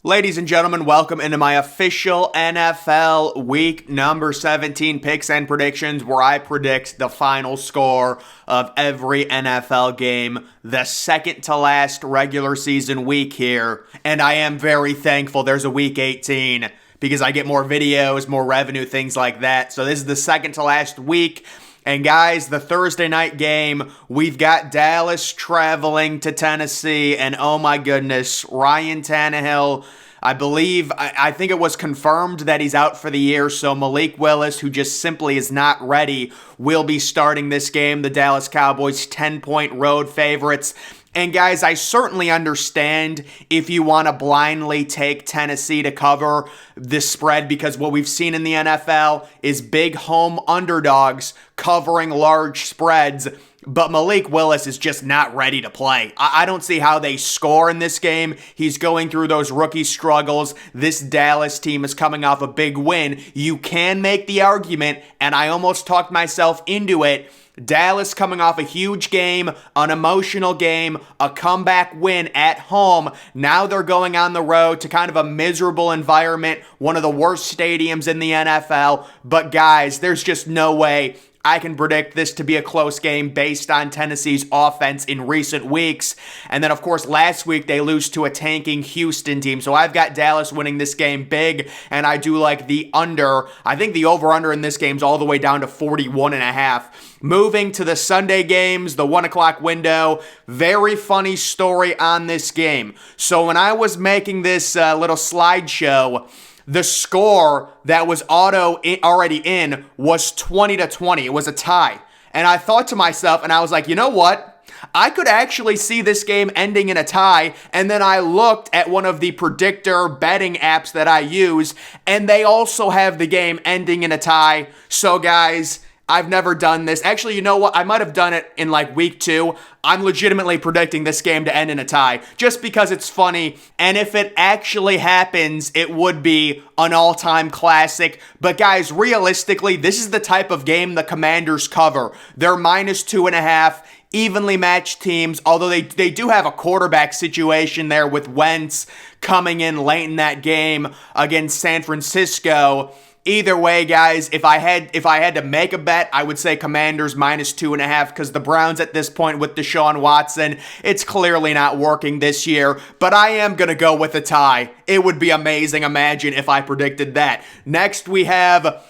Ladies and gentlemen, welcome into my official NFL Week number 17 picks and predictions, where I predict the final score of every NFL game, the second to last regular season week here. And I am very thankful there's a week 18 because I get more videos, more revenue, things like that. So this is the second to last week. And guys, the Thursday night game, we've got Dallas traveling to Tennessee, and oh my goodness, Ryan Tannehill, I think it was confirmed that he's out for the year, so Malik Willis, who just simply is not ready, will be starting this game. The Dallas Cowboys 10-point road favorites. And guys, I certainly understand if you want to blindly take Tennessee to cover this spread, because what we've seen in the NFL is big home underdogs covering large spreads. But Malik Willis is just not ready to play. I don't see how they score in this game. He's going through those rookie struggles. This Dallas team is coming off a big win. You can make the argument, and I almost talked myself into it, Dallas coming off a huge game, an emotional game, a comeback win at home. Now they're going on the road to kind of a miserable environment, one of the worst stadiums in the NFL. But guys, there's just no way I can predict this to be a close game based on Tennessee's offense in recent weeks. And then, of course, last week they lose to a tanking Houston team. So I've got Dallas winning this game big, and I do like the under. I think the over-under in this game is all the way down to 41.5. Moving to the Sunday games, the 1 o'clock window, very funny story on this game. So when I was making this little slideshow, the score that was already in was 20-20. It was a tie. And I thought to myself, and I was like, you know what? I could actually see this game ending in a tie. And then I looked at one of the predictor betting apps that I use, and they also have the game ending in a tie. So guys, I've never done this. Actually, you know what? I might have done it in like week 2. I'm legitimately predicting this game to end in a tie just because it's funny. And if it actually happens, it would be an all-time classic. But guys, realistically, this is the type of game the Commanders cover. They're -2.5. Evenly matched teams, although they do have a quarterback situation there with Wentz coming in late in that game against San Francisco. Either way, guys, if I had to make a bet, I would say Commanders -2.5, because the Browns at this point with Deshaun Watson, it's clearly not working this year. But I am going to go with a tie. It would be amazing. Imagine if I predicted that. Next, we have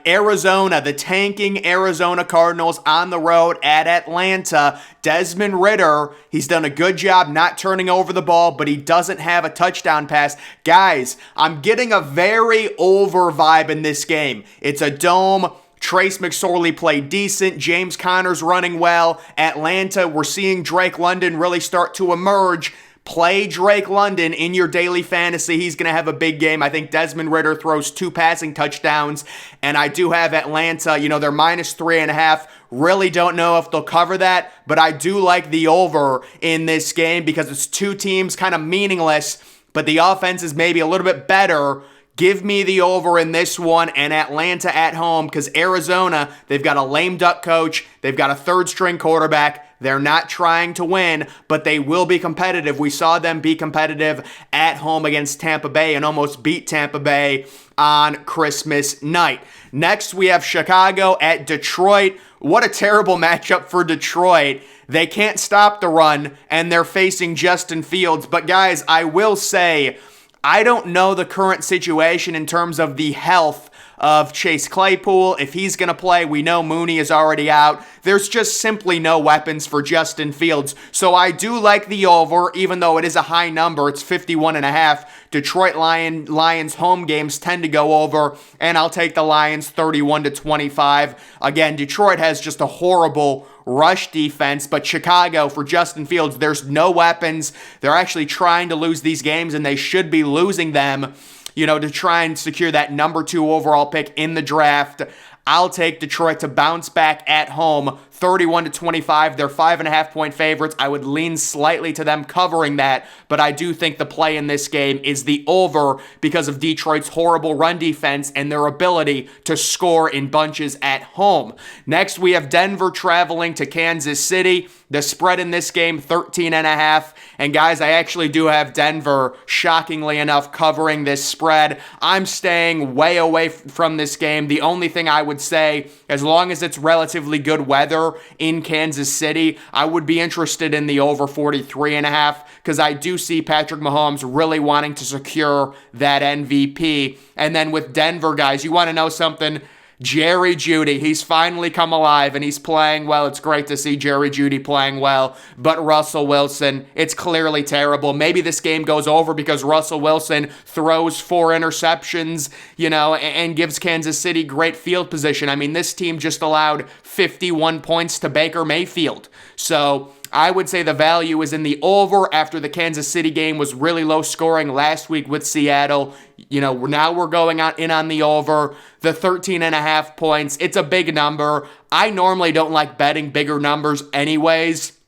Arizona, the tanking Arizona Cardinals on the road at Atlanta. Desmond Ridder, he's done a good job not turning over the ball, but he doesn't have a touchdown pass. Guys, I'm getting a very over vibe in this game. It's a dome. Trace McSorley played decent. James Conner's running well. Atlanta, we're seeing Drake London really start to emerge. Play Drake London in your daily fantasy. He's going to have a big game. I think Desmond Ridder throws 2 passing touchdowns. And I do have Atlanta, they're -3.5. Really don't know if they'll cover that. But I do like the over in this game because it's two teams kind of meaningless. But the offense is maybe a little bit better. Give me the over in this one, and Atlanta at home, because Arizona, they've got a lame duck coach. They've got a third-string quarterback. They're not trying to win, but they will be competitive. We saw them be competitive at home against Tampa Bay and almost beat Tampa Bay on Christmas night. Next, we have Chicago at Detroit. What a terrible matchup for Detroit. They can't stop the run, and they're facing Justin Fields. But guys, I will say, I don't know the current situation in terms of the health of Chase Claypool. If he's going to play, we know Mooney is already out. There's just simply no weapons for Justin Fields. So I do like the over, even though it is a high number. It's 51.5. Detroit Lions home games tend to go over, and I'll take the Lions 31-25. Again, Detroit has just a horrible rush defense, but Chicago, for Justin Fields, there's no weapons. They're actually trying to lose these games, and they should be losing them, to try and secure that number 2 overall pick in the draft. I'll take Detroit to bounce back at home 31-25. They're 5.5-point favorites. I would lean slightly to them covering that, but I do think the play in this game is the over because of Detroit's horrible run defense and their ability to score in bunches at home. Next, we have Denver traveling to Kansas City. The spread in this game, 13.5. And guys, I actually do have Denver, shockingly enough, covering this spread. I'm staying way away from this game. The only thing I would say, as long as it's relatively good weather in Kansas City, I would be interested in the over 43.5 because I do see Patrick Mahomes really wanting to secure that MVP. And then with Denver, guys, you want to know something? Jerry Jeudy, he's finally come alive and he's playing well. It's great to see Jerry Jeudy playing well, but Russell Wilson, it's clearly terrible. Maybe this game goes over because Russell Wilson throws 4 interceptions, and gives Kansas City great field position. I mean, this team just allowed 51 points to Baker Mayfield. So I would say the value is in the over after the Kansas City game was really low scoring last week with Seattle. Now we're going in on the over. The 13.5 points, it's a big number. I normally don't like betting bigger numbers anyways.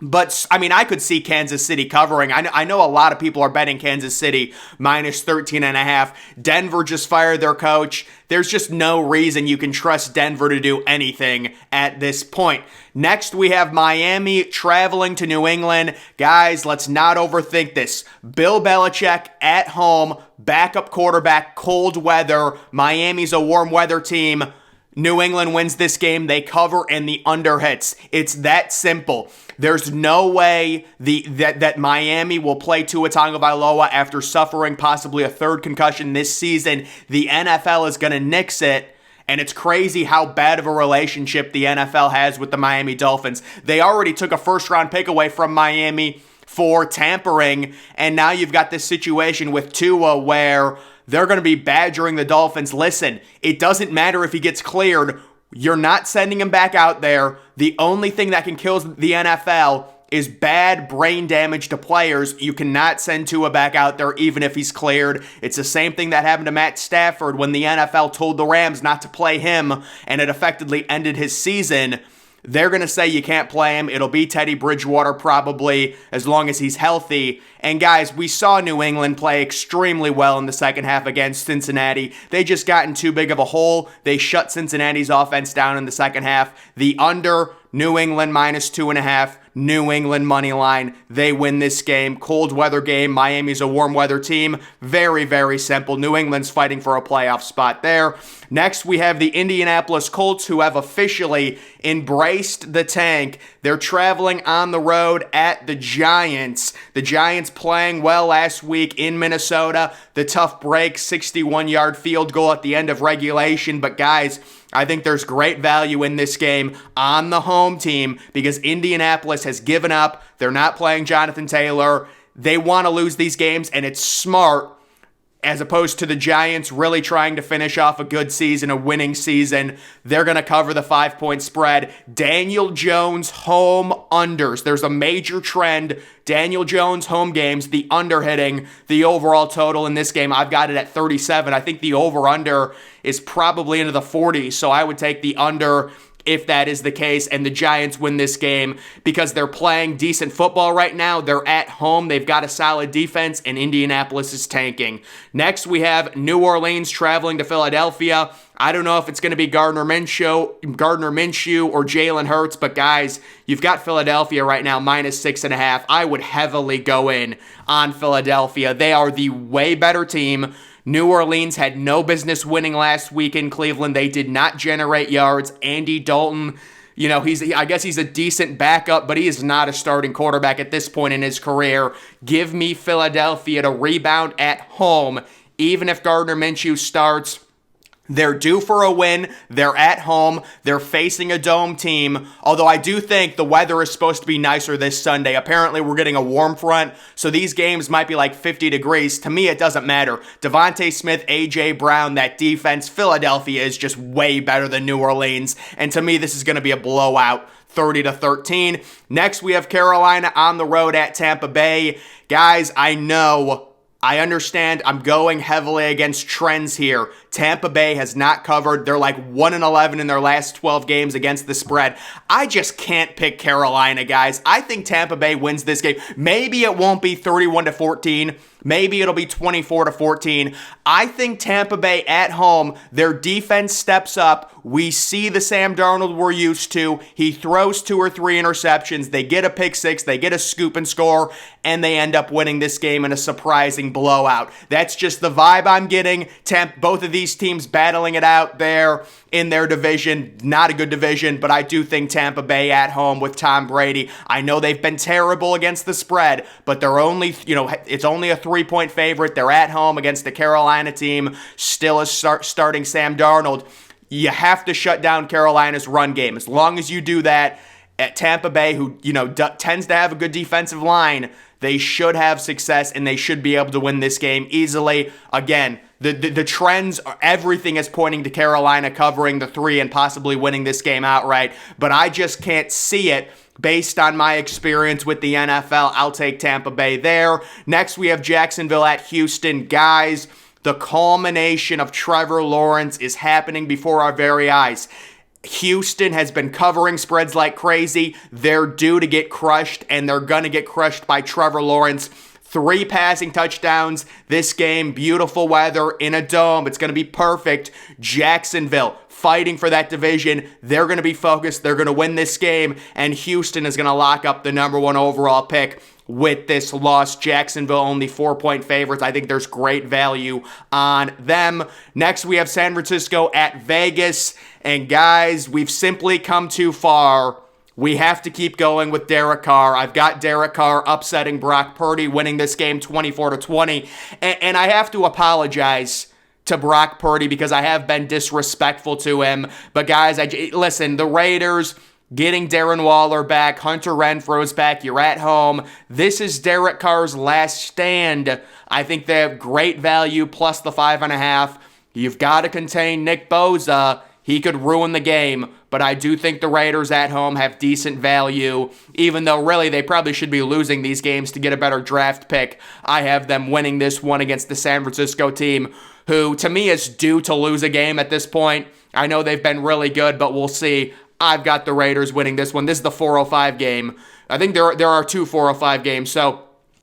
But, I could see Kansas City covering. I know a lot of people are betting Kansas City minus 13.5. Denver just fired their coach. There's just no reason you can trust Denver to do anything at this point. Next, we have Miami traveling to New England. Guys, let's not overthink this. Bill Belichick at home, backup quarterback, cold weather. Miami's a warm weather team. New England wins this game. They cover and the under hits. It's that simple. There's no way that Miami will play Tua Tagovailoa after suffering possibly a 3rd concussion this season. The NFL is going to nix it. And it's crazy how bad of a relationship the NFL has with the Miami Dolphins. They already took a 1st-round pick away from Miami for tampering. And now you've got this situation with Tua where they're going to be badgering the Dolphins. Listen, it doesn't matter if he gets cleared. You're not sending him back out there. The only thing that can kill the NFL is bad brain damage to players. You cannot send Tua back out there even if he's cleared. It's the same thing that happened to Matt Stafford when the NFL told the Rams not to play him and it effectively ended his season. They're going to say you can't play him. It'll be Teddy Bridgewater probably as long as he's healthy. And guys, we saw New England play extremely well in the second half against Cincinnati. They just got in too big of a hole. They shut Cincinnati's offense down in the second half. The under, New England minus 2.5. New England money line. They win this game. Cold weather game. Miami's a warm weather team. Very, very simple. New England's fighting for a playoff spot there. Next, we have the Indianapolis Colts, who have officially embraced the tank. They're traveling on the road at the Giants. The Giants playing well last week in Minnesota. The tough break, 61-yard field goal at the end of regulation. But guys, I think there's great value in this game on the home team because Indianapolis has given up. They're not playing Jonathan Taylor. They want to lose these games, and it's smart as opposed to the Giants really trying to finish off a good season, a winning season. They're going to cover the 5-point spread. Daniel Jones home unders. There's a major trend. Daniel Jones home games, the under hitting the overall total in this game. I've got it at 37. I think the over-under is probably into the 40s, so I would take the under if that is the case, and the Giants win this game because they're playing decent football right now. They're at home. They've got a solid defense, and Indianapolis is tanking. Next, we have New Orleans traveling to Philadelphia. I don't know if it's going to be Gardner Minshew or Jalen Hurts, but guys, you've got Philadelphia right now minus 6.5. I would heavily go in on Philadelphia. They are the way better team. New Orleans had no business winning last week in Cleveland. They did not generate yards. Andy Dalton, I guess he's a decent backup, but he is not a starting quarterback at this point in his career. Give me Philadelphia to rebound at home, even if Gardner Minshew starts. They're due for a win. They're at home. They're facing a dome team. Although I do think the weather is supposed to be nicer this Sunday. Apparently, we're getting a warm front, so these games might be like 50 degrees. To me, it doesn't matter. Devontae Smith, A.J. Brown, that defense, Philadelphia is just way better than New Orleans. And to me, this is going to be a blowout. 30-13. Next, we have Carolina on the road at Tampa Bay. Guys, I know I understand I'm going heavily against trends here. Tampa Bay has not covered. They're like 1-11 in their last 12 games against the spread. I just can't pick Carolina, guys. I think Tampa Bay wins this game. Maybe it won't be 31-14. Maybe it'll be 24-14. I think Tampa Bay at home, their defense steps up. We see the Sam Darnold we're used to. He throws 2 or 3 interceptions. They get a pick six. They get a scoop and score, and they end up winning this game in a surprising blowout. That's just the vibe I'm getting. Both of these teams battling it out there in their division. Not a good division, but I do think Tampa Bay at home with Tom Brady. I know they've been terrible against the spread, but they're only, it's only a 3-point favorite. They're at home against the Carolina team, still is starting Sam Darnold. You have to shut down Carolina's run game. As long as you do that, at Tampa Bay, who tends to have a good defensive line, they should have success and they should be able to win this game easily. Again, the trends, everything is pointing to Carolina covering the 3 and possibly winning this game outright, but I just can't see it. Based on my experience with the NFL, I'll take Tampa Bay there. Next, we have Jacksonville at Houston. Guys, the culmination of Trevor Lawrence is happening before our very eyes. Houston has been covering spreads like crazy. They're due to get crushed, and they're going to get crushed by Trevor Lawrence. 3 passing touchdowns this game. Beautiful weather in a dome. It's going to be perfect. Jacksonville fighting for that division. They're going to be focused. They're going to win this game, and Houston is going to lock up the number 1 overall pick with this loss. Jacksonville only 4-point favorites. I think there's great value on them. Next, we have San Francisco at Vegas. And guys, we've simply come too far. We have to keep going with Derek Carr. I've got Derek Carr upsetting Brock Purdy, winning this game 24-20. And I have to apologize to Brock Purdy because I have been disrespectful to him. But guys, listen, the Raiders getting Darren Waller back, Hunter Renfro's back, you're at home. This is Derek Carr's last stand. I think they have great value, plus the 5.5. You've got to contain Nick Bosa. He could ruin the game, but I do think the Raiders at home have decent value, even though really they probably should be losing these games to get a better draft pick. I have them winning this one against the San Francisco team, who to me is due to lose a game at this point. I know they've been really good, but we'll see. I've got the Raiders winning this one. This is the 405 game. I think there are 2 405 games, so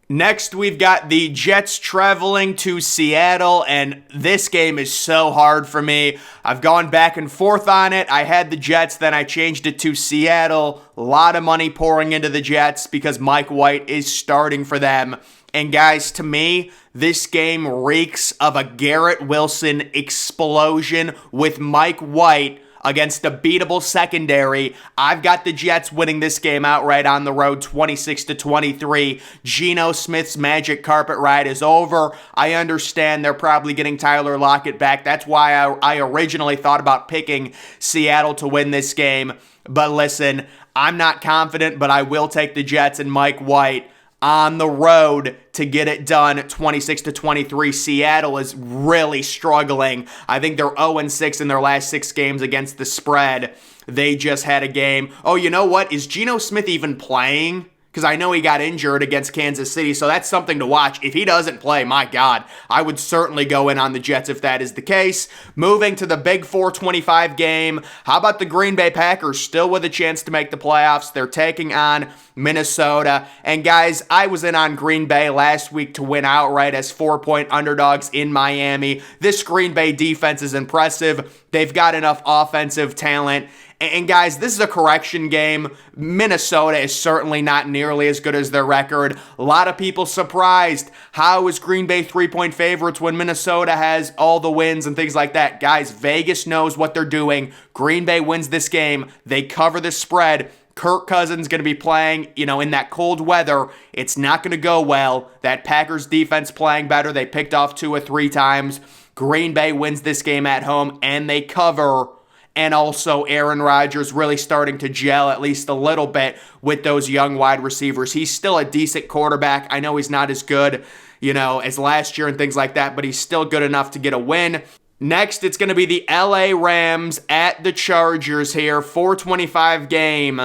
next, we've got the Jets traveling to Seattle, and this game is so hard for me. I've gone back and forth on it. I had the Jets, then I changed it to Seattle. A lot of money pouring into the Jets because Mike White is starting for them. And guys, to me, this game reeks of a Garrett Wilson explosion with Mike White against a beatable secondary. I've got the Jets winning this game outright on the road, 26-23. Geno Smith's magic carpet ride is over. I understand they're probably getting Tyler Lockett back. That's why I originally thought about picking Seattle to win this game. But listen, I'm not confident, but I will take the Jets and Mike White on the road to get it done, 26-23. Seattle is really struggling. I think they're 0-6 in their last 6 games against the spread. They just had a game. Oh, you know what? Is Geno Smith even playing? Because I know he got injured against Kansas City, so that's something to watch. If he doesn't play, my God, I would certainly go in on the Jets if that is the case. Moving to the big 425 game, how about the Green Bay Packers still with a chance to make the playoffs? They're taking on Minnesota. And guys, I was in on Green Bay last week to win outright as 4-point underdogs in Miami. This Green Bay defense is impressive. They've got enough offensive talent. And guys, this is a correction game. Minnesota is certainly not nearly as good as their record. A lot of people surprised. How is Green Bay 3-point favorites when Minnesota has all the wins and things like that? Guys, Vegas knows what they're doing. Green Bay wins this game. They cover the spread. Kirk Cousins going to be playing, in that cold weather. It's not going to go well. That Packers defense playing better. They picked off 2 or 3 times. Green Bay wins this game at home, and they cover. And also Aaron Rodgers really starting to gel at least a little bit with those young wide receivers. He's still a decent quarterback. I know he's not as good, as last year and things like that, but he's still good enough to get a win. Next, it's going to be the LA Rams at the Chargers here, 425 game.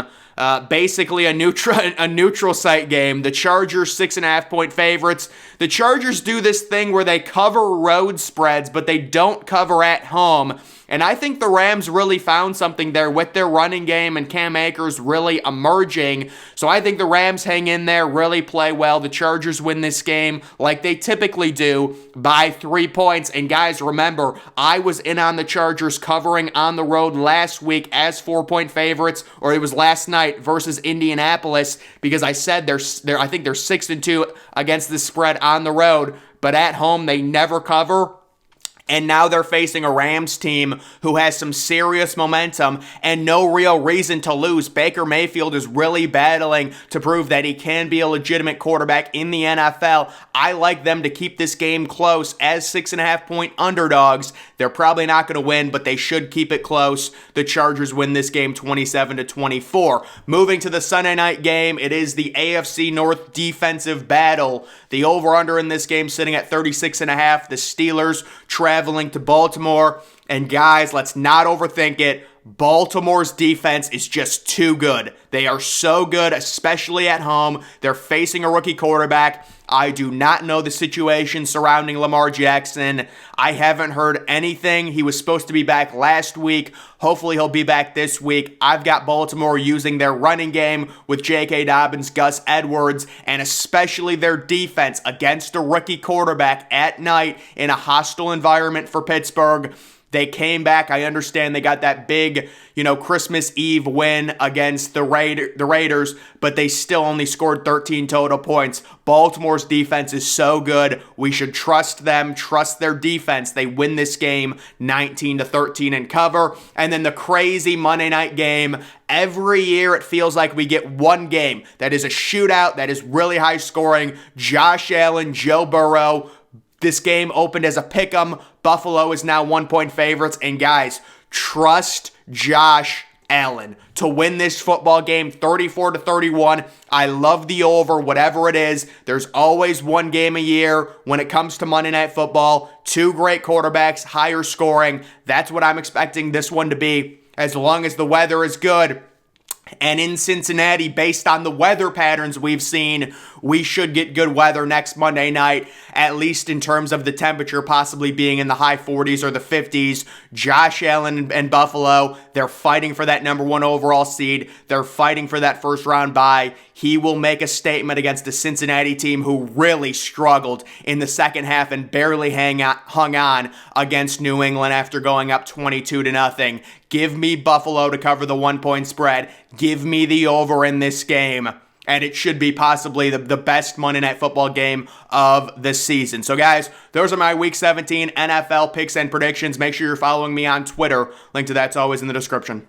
basically a neutral site game. The Chargers 6.5-point favorites. The Chargers do this thing where they cover road spreads, but they don't cover at home. And I think the Rams really found something there with their running game and Cam Akers really emerging. So I think the Rams hang in there, really play well. The Chargers win this game like they typically do by 3 points. And guys, remember, I was in on the Chargers covering on the road last week as 4-point favorites, or it was last night versus Indianapolis, because I said I think they're 6-2 against the spread on the road, but at home they never cover. And now they're facing a Rams team who has some serious momentum and no real reason to lose. Baker Mayfield is really battling to prove that he can be a legitimate quarterback in the NFL. I like them to keep this game close as 6.5-point underdogs. They're probably not going to win, but they should keep it close. The Chargers win this game 27-24. Moving to the Sunday night game, it is the AFC North defensive battle. The over-under in this game sitting at 36.5. The Steelers traveling to Baltimore. And guys, let's not overthink it. Baltimore's defense is just too good. They are so good, especially at home. They're facing a rookie quarterback. I do not know the situation surrounding Lamar Jackson. I haven't heard anything. He was supposed to be back last week. Hopefully he'll be back this week. I've got Baltimore using their running game with J.K. Dobbins, Gus Edwards, and especially their defense against a rookie quarterback at night in a hostile environment for Pittsburgh. They came back. I understand they got that big, Christmas Eve win against the Raiders, but they still only scored 13 total points. Baltimore's defense is so good. We should trust them, trust their defense. They win this game 19-13 and cover. And then the crazy Monday night game. Every year it feels like we get one game that is a shootout, that is really high scoring. Josh Allen, Joe Burrow. This game opened as a pick'em. Buffalo is now 1-point favorites. And guys, trust Josh Allen to win this football game 34-31. I love the over, whatever it is. There's always one game a year when it comes to Monday Night Football. Two great quarterbacks, higher scoring. That's what I'm expecting this one to be, as long as the weather is good. And in Cincinnati, based on the weather patterns we've seen, we should get good weather next Monday night, at least in terms of the temperature possibly being in the high 40s or the 50s. Josh Allen and Buffalo, they're fighting for that number 1 overall seed. They're fighting for that first round bye. He will make a statement against the Cincinnati team who really struggled in the second half and barely hung on against New England after going up 22-0. Give me Buffalo to cover the 1-point spread. Give me the over in this game. And it should be possibly the best Monday Night Football game of the season. So guys, those are my Week 17 NFL picks and predictions. Make sure you're following me on Twitter. Link to that's always in the description.